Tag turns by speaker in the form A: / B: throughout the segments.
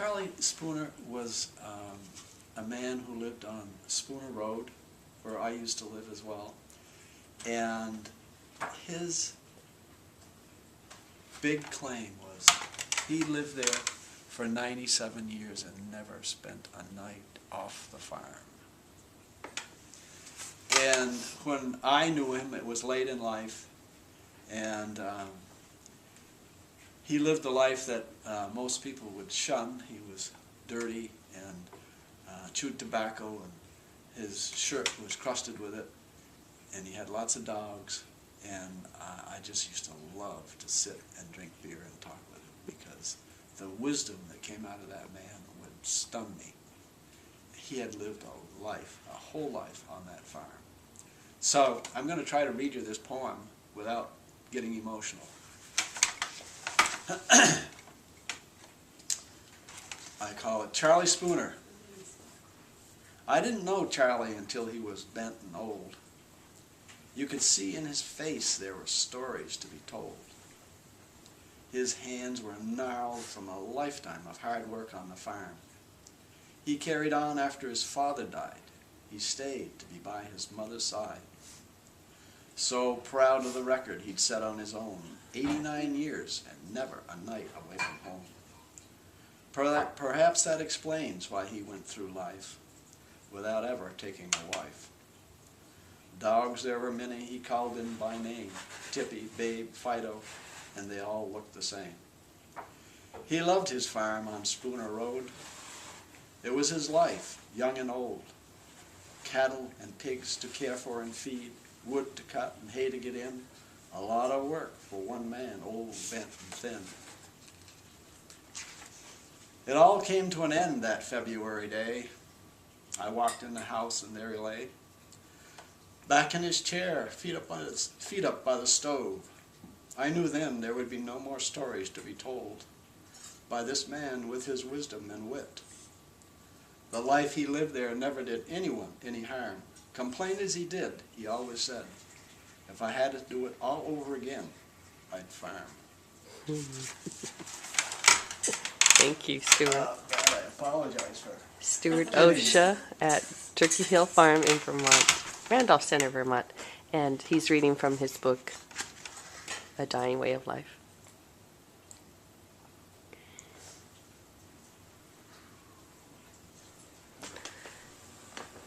A: Charlie Spooner was a man who lived on Spooner Road, where I used to live as well. And his big claim was he lived there for 97 years and never spent a night off the farm. And when I knew him, it was late in life, and he lived a life that most people would shun. He was dirty and chewed tobacco, and his shirt was crusted with it, and he had lots of dogs, and I just used to love to sit and drink beer and talk with him, because the wisdom that came out of that man would stun me. He had lived a life, a whole life on that farm. So I'm going to try to read you this poem without getting emotional. I call it Charlie Spooner. I didn't know Charlie until he was bent and old. You could see in his face there were stories to be told. His hands were gnarled from a lifetime of hard work on the farm. He carried on after his father died. He stayed to be by his mother's side. So proud of the record he'd set on his own, 89 years and never a night away from home. Perhaps that explains why he went through life without ever taking a wife. Dogs there were many he called in by name, Tippy, Babe, Fido, and they all looked the same. He loved his farm on Spooner Road. It was his life, young and old. Cattle and pigs to care for and feed, wood to cut and hay to get in. A lot of work for one man, old, bent, and thin. It all came to an end that February day. I walked in the house and there he lay, back in his chair, feet up by the stove. I knew then there would be no more stories to be told by this man with his wisdom and wit. The life he lived there never did anyone any harm. Complain as he did, he always said, if I had to do it all over again, I'd farm.
B: Thank you, Stuart.
A: I apologize for
B: Stuart Osha at Turkey Hill Farm in Vermont, Randolph Center, Vermont, and he's reading from his book, A Dying Way of Life.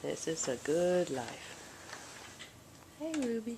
B: This is a good life. Hey, Ruby.